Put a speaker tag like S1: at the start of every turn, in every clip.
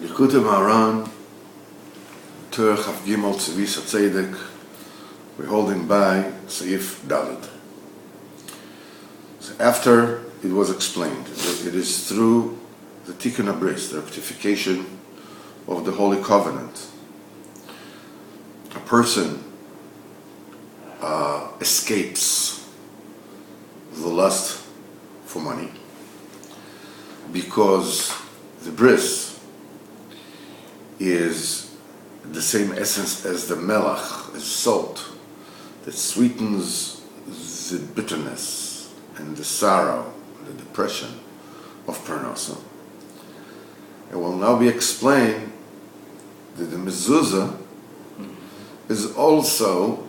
S1: Likutei Moharan, Tur Chaf Gimel Tzivis HaTzedek. We're holding by Seif Dalet. So after it was explained that it is through the Tikkun HaBris, the rectification of the Holy Covenant, a person escapes the lust for money, because the bris is the same essence as the melach, as salt, that sweetens the bitterness and the sorrow, the depression of parnasa. It will now be explained that the mezuzah is also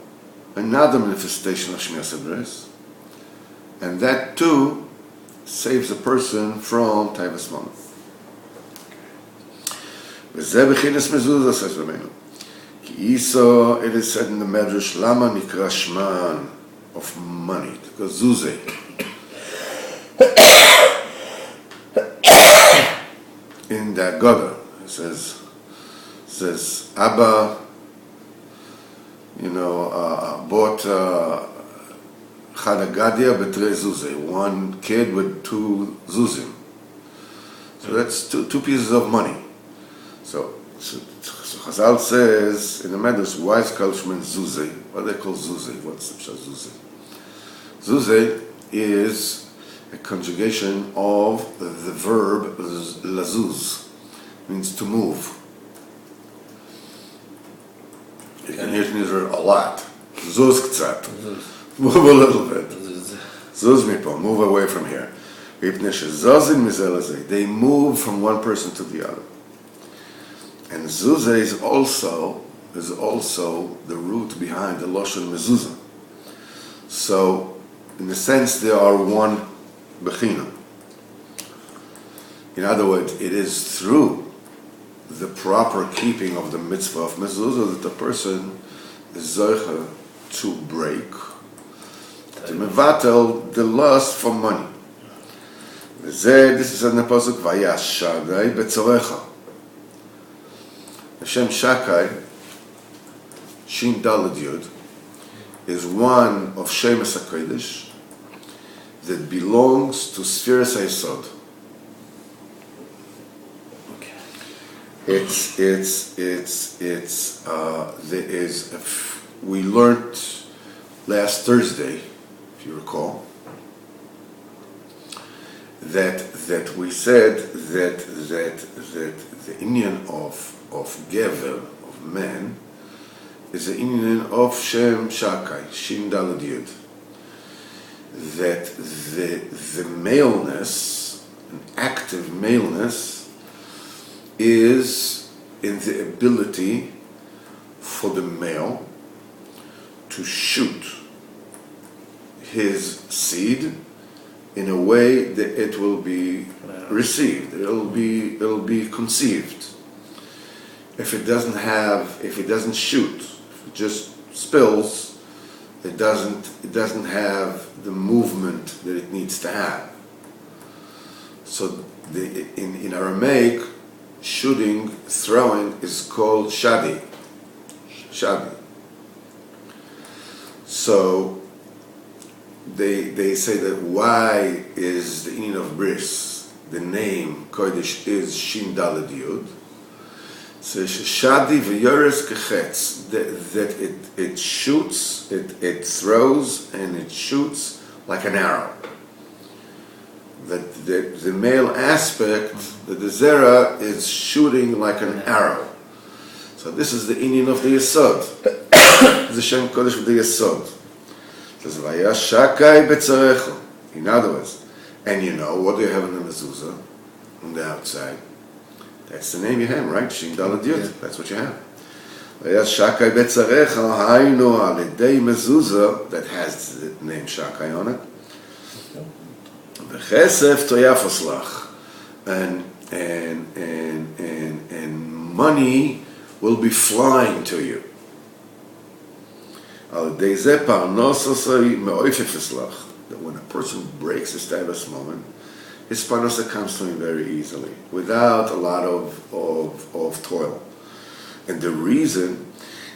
S1: another manifestation of Shmiras HaBris, and that too saves a person from Taivas Mammon. V'zeh b'chinas mezuzah, says Rabbeinu. Ki iso, it is said in the Medrash, Lama nikra shman, of money, because zuzeh. In the Agada, it says Abba, bought Chadagadia betre zuzeh, one kid with two zuzim. So that's two pieces of money. So Chazal says in the Medrash, why is called Shman zuzeh? What do they call zuzeh? What's the pshat zuzeh? Zuzeh is a conjugation of the verb lazuz, means to move. You can hear it in Israel a lot. Zuz k'tzat. Move a little bit. Zuz mipo, move away from here. They move from one person to the other. And zuzah is also the root behind the lashon mezuzah. So, in a sense, they are one bechina. In other words, it is through the proper keeping of the mitzvah of mezuzah that the person is zoicha to break, to mevatel the lust for money. This is in the pasuk Vayash Shaddai betzorecha. Hashem Shakai, Shin Daled Yud, is one of Shemes HaKodesh that belongs to Sfiras HaYesod. We learned last Thursday, if you recall, that we said that the Indian of Gever, of man, is the Indian of Shem Shakai, Shin Daled Yud. That the maleness, an active maleness, is in the ability for the male to shoot his seed in a way that it will be received, it'll be conceived. If it doesn't shoot, if it just spills, it doesn't have the movement that it needs to have. So in Aramaic, shooting, throwing is called shadi. So they say that why is the Indian of Bris, the name Kodesh is Shin Daled Yud. So shadi v'yores kechetz, that it shoots, it throws and it shoots like an arrow. That the male aspect, the zera, is shooting like an arrow. So this is the Indian of the Yesod. The Shem Kodesh of the Yesod. It says, Vayash Shakai betzarecha. In other words, and what do you have in the mezuzah? On the outside. That's the name you have, right? Shin Daled Yud. That's what you have. Vayash Shakai betzarecha, hainu alidei mezuzah, that has the name Shakai on it. Chesef toyafos lach, and money will be flying to you. That when a person breaks his Taivas Mammon, his parnasa comes to him very easily, without a lot of toil. And the reason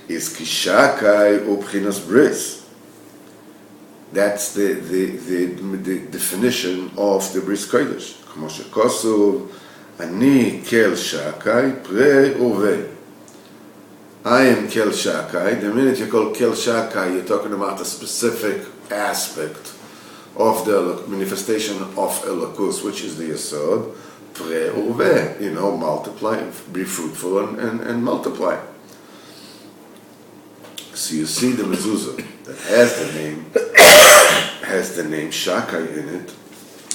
S1: is kishakai ubchinas bris. That's the definition of the bris kodesh. Kamo shekosuv, ani kel shakai pre uve. I am kel shakai. The minute you call kel shakai, you're talking about a specific aspect of the manifestation of Elokus, which is the Yesod, pre uve, multiply, be fruitful and multiply. So you see the mezuzah that has the name Shakai in it,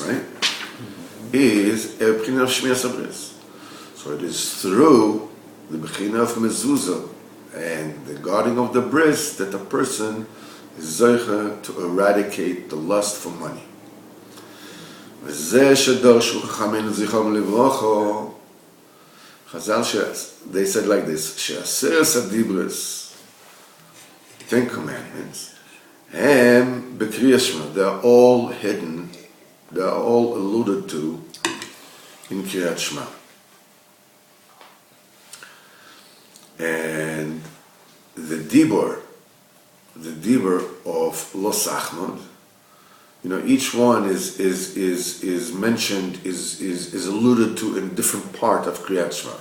S1: right? Is a bechina of Shmiras Habris. So it is through the bechina of mezuzah and the guarding of the bris that a person is zeicha to eradicate the lust for money. וזה שדרשו חכמינו זיכרונם לברכה, Chazal, they said like this, שעשרת הדיברות, 10 commandments, הם בקריאת שמע, they are all hidden, they are all alluded to in קריאת שמע. And the dibur of Los Achmod, each one is mentioned, is alluded to in a different part of Kriyat Shema.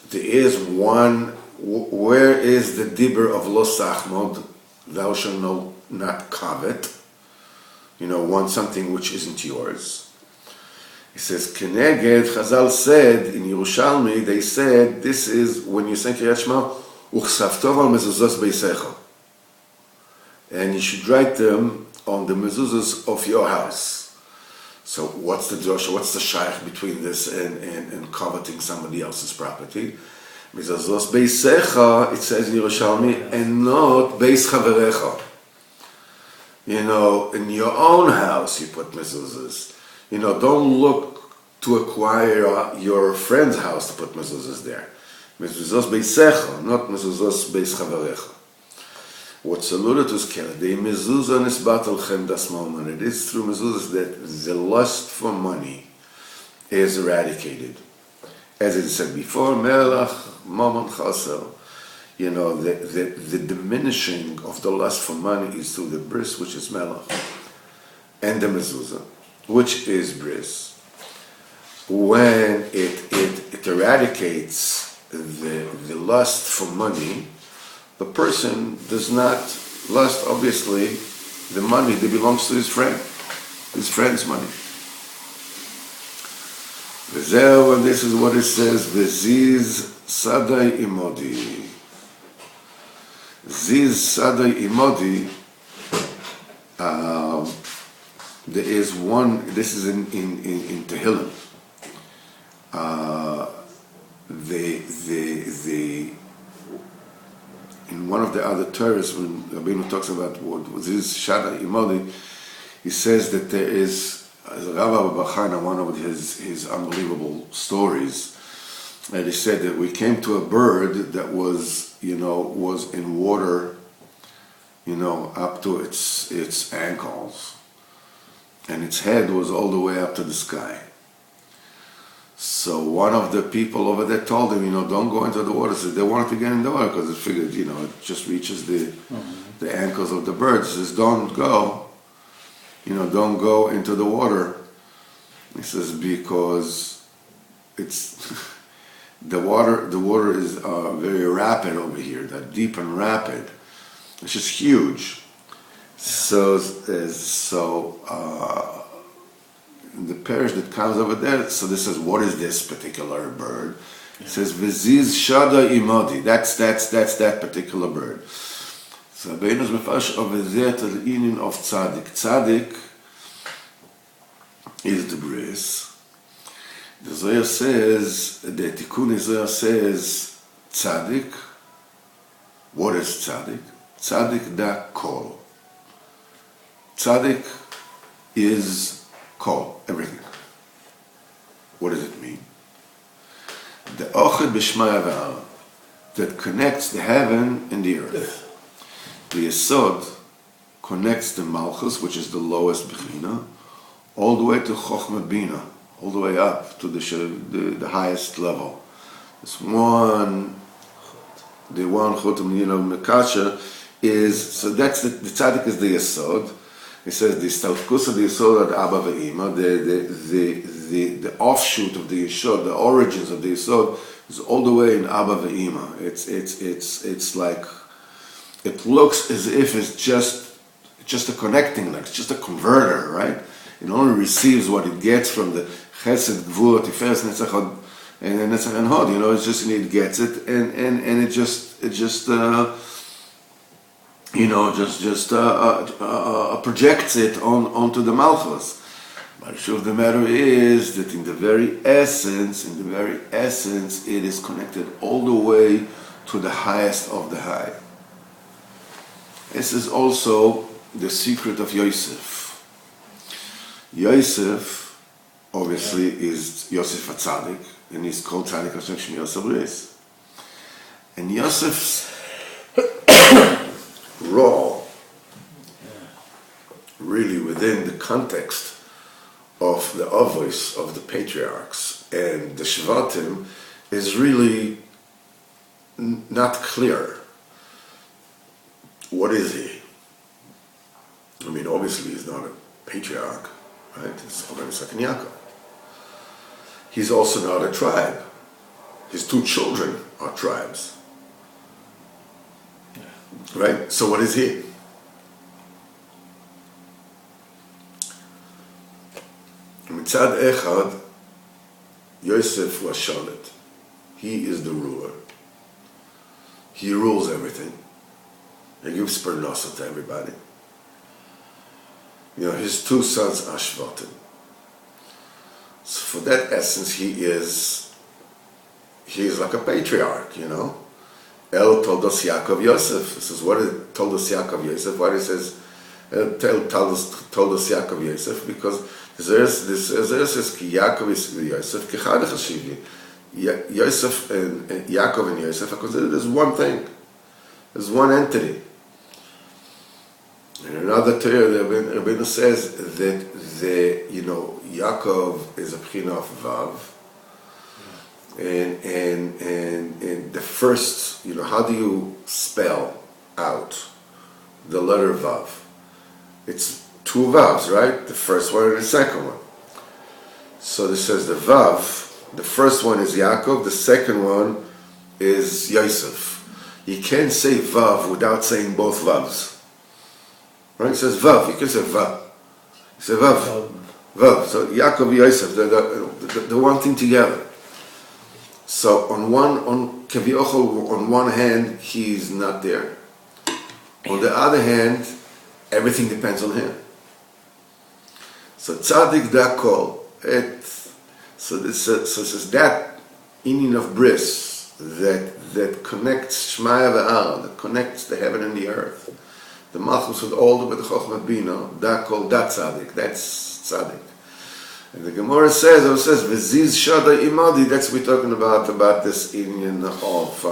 S1: There is one, where is the dibur of Los Achmod? Thou shalt not covet. Want something which isn't yours. He says, Keneged, Chazal said, in Yerushalmi, they said, this is, when you say Kriyat Shema, Uchsaftov al mezuzos beisecha. And you should write them on the mezuzahs of your house. So what's the drosha, what's the shaykh between this and coveting somebody else's property? Mezuzos beisecha, it says in Yerushalmi, and not beis chaverecha. In your own house you put mezuzahs. Don't look to acquire your friend's house to put mezuzahs there. Mezuzos beisecha, not mezuzos beis chaverecha. What's alluded to is the mezuzah nisbat alchem das moment. It is through mezuzahs that the lust for money is eradicated. As it said before, melach mamon chaser. The diminishing of the lust for money is through the bris, which is melach, and the mezuzah, which is bris. When it eradicates the lust for money, the person does not lust, obviously, the money that belongs to his friend's money. And this is what it says, V'ziz sadai imodi. Ziz sadai imodi, there is one, this is in Tehillim. In one of the other Torahs, when Rabbeinu talks about what Ziz Shada Imodi, he says that there is, as Rabbi Bachana, one of his unbelievable stories, and he said that we came to a bird that was in water, up to its ankles, and its head was all the way up to the sky. So one of the people over there told him, don't go into the water. So they wanted to get in the water because it figured, it just reaches the ankles of the bird. He says, don't go, don't go into the water. He says, because it's, the water is very rapid over here, that deep and rapid. It's just huge. So the parish that comes over there, so this says, what is this particular bird? It says, V'ziz shada imodi. That's that particular bird. So Rabbeinu mefash over there to the meaning of tzaddik. Tzaddik is the bris. The Zohar says, the Tikkun Zohar says, tzaddik. What is tzaddik? Tzaddik da kol. Tzaddik is kol, everything. What does it mean? The ochad b'shmaya v'ara, that connects the heaven and the earth. The Yesod connects the Malchus, which is the lowest bechina, all the way to Chochmah Bina, all the way up to the highest level. This one, the one Chotam Mekasher is, so that's the tzaddik is the Yesod. He says the Stalkus of the Yesod at Abba Ve'ima, the offshoot of the Yesod, the origins of the Yesod is all the way in Abba Ve'ima. It's like, it looks as if it's just a connecting, like it's just a converter, right? It only receives what it gets from the Chesed, Gvur, Tiferes, Netzach and Netzach and Hod. It's just, it gets it, and it just projects it onto the Malchus. But the truth of the matter is that in the very essence, it is connected all the way to the highest of the high. This is also the secret of Yosef. Yosef, obviously, is Yosef HaTzadik, and he's called Tzadik Hashem Shmir Sabris. And Yosef's role, really within the context of the Avos, of the patriarchs, and the Shvatim, is really not clear. What is he? I mean, obviously he's not a patriarch, right? It's Isaac and Yaakov. He's also not a tribe. His two children are tribes. Right? So what is he? Mitzad Echad, Yosef was Shalit. He is the ruler. He rules everything. He gives parnasa to everybody. His two sons are Shvatim. So for that essence, he is like a patriarch, El told us Yaakov Yosef. This is what it told us Yaakov Yosef. What it says, told us Yaakov Yosef, because this says Ki Yaakov is Yosef, Ki Chad Chashivi. Yosef and Yaakov and Yosef are considered as one thing, as one entity. In another Torah, Rabbeinu says that Yaakov is a Bechina of Vav, and the first, how do you spell out the letter Vav? It's two Vavs, right? The first one and the second one. So this says the Vav, the first one is Yaakov, the second one is Yosef. You can't say Vav without saying both Vavs. Right? It says Vav, you can say Vav. You say Vav. Vav. So Yaakov and Yosef, the one thing together. So on one hand, he's not there. On the other hand, everything depends on him. So Tzadik Dakol, so this is that inyan of bris that connects Shmaya ve'ara, that connects the heaven and the earth. The Malchus with all the way to Chochmat Bina, Dakol, that Tzadik, that's Tzadik. And the Gemara says, V'ziz Shada Imadi, that's what we're talking about this inyan of,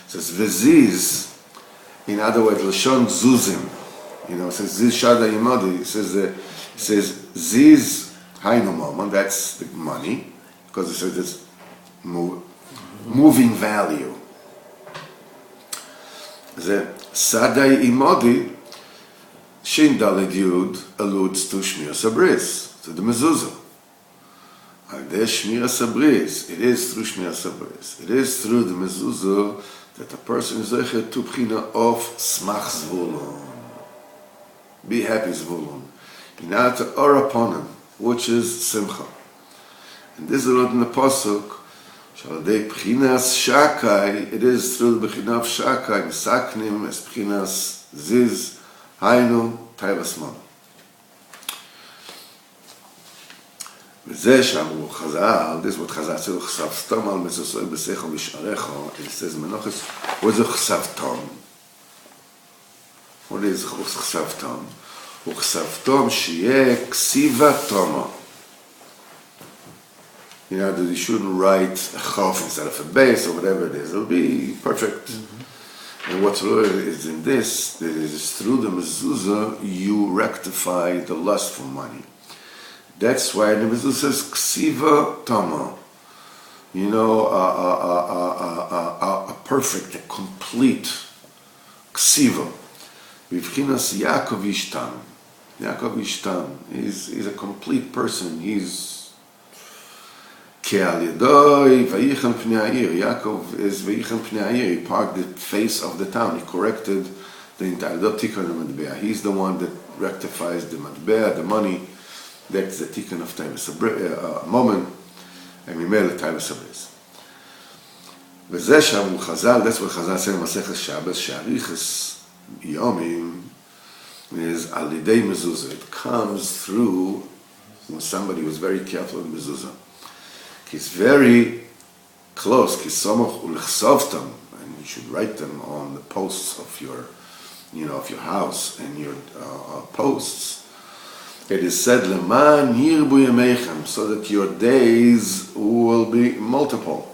S1: it says V'ziz, in other words, Lashon Zuzim, it says Ziz Shada Imadi, it says Ziz Hainu Mammon, that's the money, because it says it's moving value. The Sadai Imadi, Shin Daled Yud, alludes to Shmir Sabris, to the mezuzah. And there's Shmir Sabris, it is through Shmir Sabris, it is through the mezuzah that a person is zeichet to b'china of Smach Zvulun. Be happy Zvulun. In order to or upon him, which is Simcha. And this is written in the Pasuk, Shaladei B'chinas Shakai, it is through the B'china of Shakai, Mesaknim, es B'chinas Ziz, Hainu, Taivas Mon. וזה שאמרו חז"ל, this is what חז"ל said, חשב סתום על מזוזוי בשכל בשעריך, it says Menachos, what is חשב תום? What is חשב תום? הוא חשב תום שיהיה כסיבה תומו. That you shouldn't write a chaf instead of a base or whatever it is, it'll be perfect. Mm-hmm. And what's really is in this, that is through the mezuzah, you rectify the lust for money. That's why the mezuzah says ksiva tama. You know, a perfect, a complete ksiva. Bivchinas Yaakov Ishtam. Yaakov Ishtam is a complete person. He's Ke'al Yadoi Vayichan Pnei Ha'ir. Yaakov is Vayichan Pnei Ha'ir. He parked the face of the town. He corrected the entire Tikkun Matbea. He's the one that rectifies the Matbea, the money. That's the Tikkun of Taivas Moment. And Mimele Taivas Abris. וזה שם חז"ל, that's what חז"ל say in Masechus Shabbos, שהאריכס יומim is על ידי mezuzah. It comes through when somebody was very careful in mezuzah. It's very close, כי סומך ולכסובתם, and you should write them on the posts of your, of your house and your posts. It is said, למען ירבו ימיכם, so that your days will be multiple.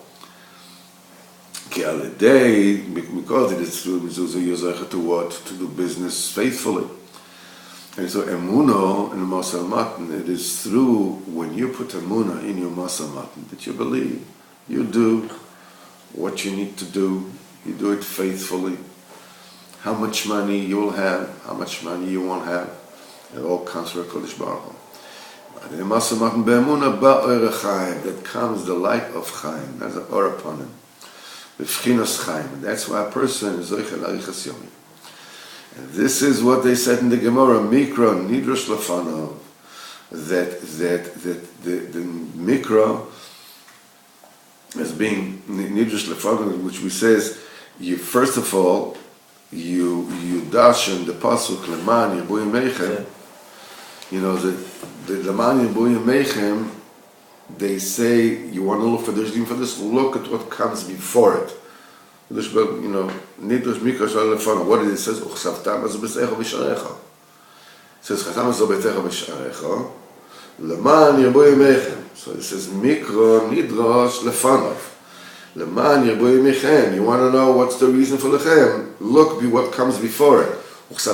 S1: Because it is through mezuzah, you're zeicha to what? To do business faithfully. And so emunah in the masal matan, it is through when you put emunah in your masal matan that you believe. You do what you need to do. You do it faithfully. How much money you will have, how much money you won't have, it all comes from Kodesh Baruch Hu. And in the masal matan be'emunah ba'or chaim, that comes the light of chaim. There's an or upon him. That's why a person is zoicha l'arichas yomim. And this is what they said in the Gemara, Mikra nidrosh lefanov, that the Mikra as being nidrosh lefanov, which we says, you first of all, you darshan the pasuk leman yirbu yemechem. The leman yirbu yemechem. They say, you want to look for this, look at what comes before it. What is it? It says, it says, so it says, Mikro Nidrosh Lefanov. Leman Yirbu Yemechem. You want to know what's the reason for Lechem? Look what comes before it. That's the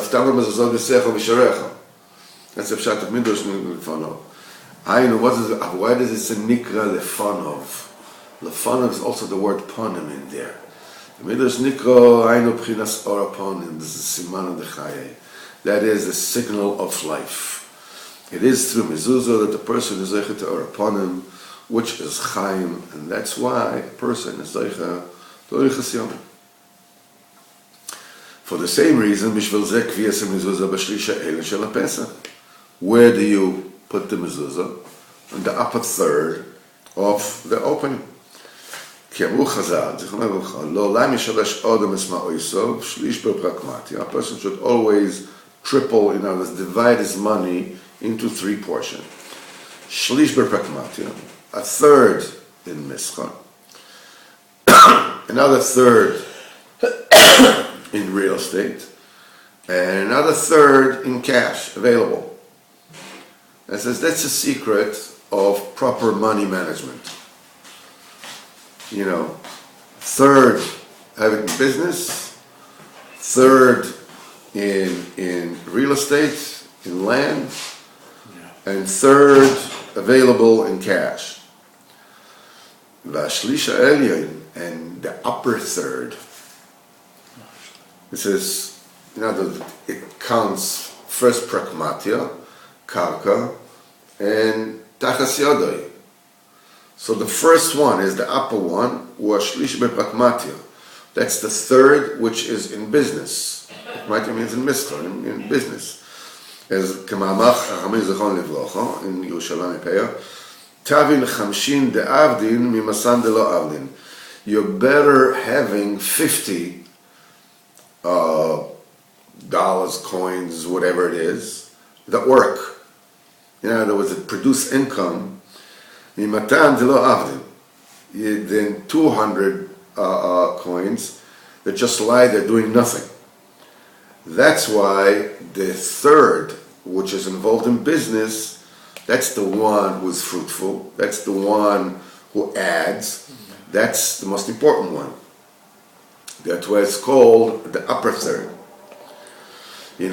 S1: pshat of Midrash Lefanov. Why does it say Nikra Lefanov? Lefanov is also the word Ponim in there. The Midrash Nikra Ainu Pchinas Ora Ponim. This is Siman of the Chaye. That is the signal of life. It is through mezuzah that the person is zeicha to Ora Ponim, which is Chaim, and that's why a person is zeicha to Arichas Yomim. For the same reason, Mishvel Zeh Kviyas Mezuzah B'Shlisha Eila Shel HaPesach. Where do you put the mezuzah? On the upper third of the opening. A person should always triple, in other words, divide his money into 3 portions. Shlish b'prakmatya, a third in mischa, another third in real estate, and another third in cash available. And says that's the secret of proper money management. Third having business, third in real estate, in land, and third available in cash. Vashlisha elyon, and the upper third. It says, it counts first pragmatia, karka, and tachas yodoi. So the first one is the upper one, shlish bepragmatia. That's the third, which is in business. Pragmatia means in mischa, in business. As k'ma'amach Chachamim Zichron Livrocha in Yerushalayim Peah, tavin 50 de'avdin mimasan de'lo avdin. You're better having 50 dollars, coins, whatever it is, that work. In other words, that produce income. Mimatan de'lo avdin. Then 200 coins that just lie there doing nothing. That's why the third, which is involved in business, that's the one who's fruitful. That's the one who adds. That's the most important one. That's why it's called the upper third. The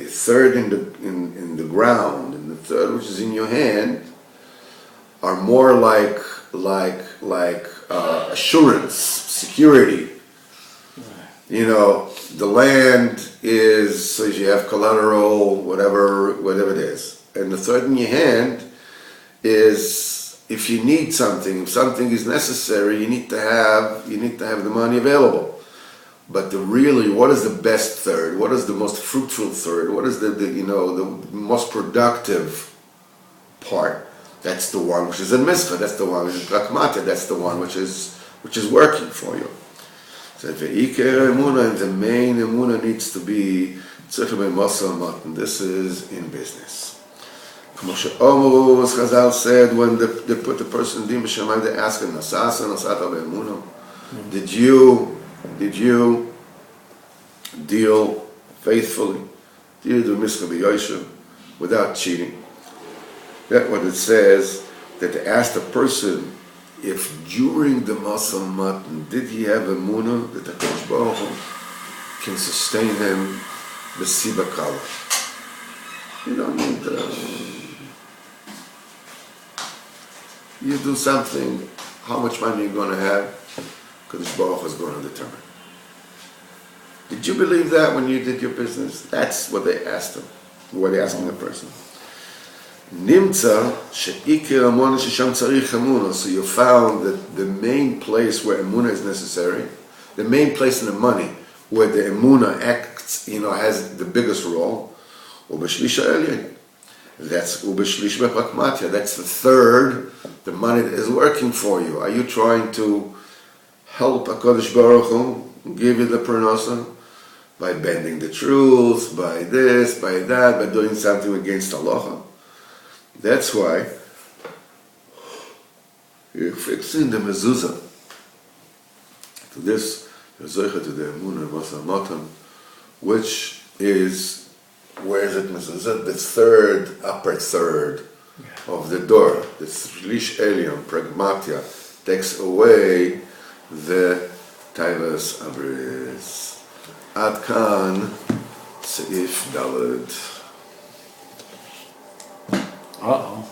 S1: third in the ground and the third which is in your hand are more like assurance, security. You know, the land is, so you have collateral, whatever it is. And the third in your hand is, if you need something, if something is necessary, you need to have the money available. But what is the best third? What is the most fruitful third? What is the most productive part? That's the one which is in Mischa, that's the one which is Pragmatia, that's the one which is working for you. So Ve'ikar Emunah, and the main Emunah needs to be Tzricha B'Mosel Matan. This is in business. Moshe Omer, as Chazal said, when they put the person in Din B'Shamayim, they ask him, Nasasa B'Emunah, did you deal faithfully? Did you do Miska B'Yosher without cheating? That's what it says, that they asked the person if during the Masal Matan did he have emunah that the Kodesh Baruch Hu can sustain him b'siba kala. You don't need you do something, how much money you're going to have, Kodesh Baruch Hu is going to determine. Did you believe that when you did your business? That's what they asked him. What they're asking the person. Nimtza she'ikir emunah shesham tzarich emunah. So you found that the main place where emunah is necessary, the main place in the money where the emunah acts, has the biggest role, ubeshlish ha'elyon. That's ubeshlish b'pragmatia. That's the third, the money that is working for you. Are you trying to help HaKadosh Baruch Hu give you the parnasa by bending the truth, by this, by that, by doing something against halacha? That's why you're fixing the mezuzah to this, to the emunah Masal Matan, which is, where is it mezuzah? The third, upper third of the door. The Shlish Elyon, Pragmatia, takes away the Taivas Abris. Ad Kan, Seif Daled.
S2: Uh-oh.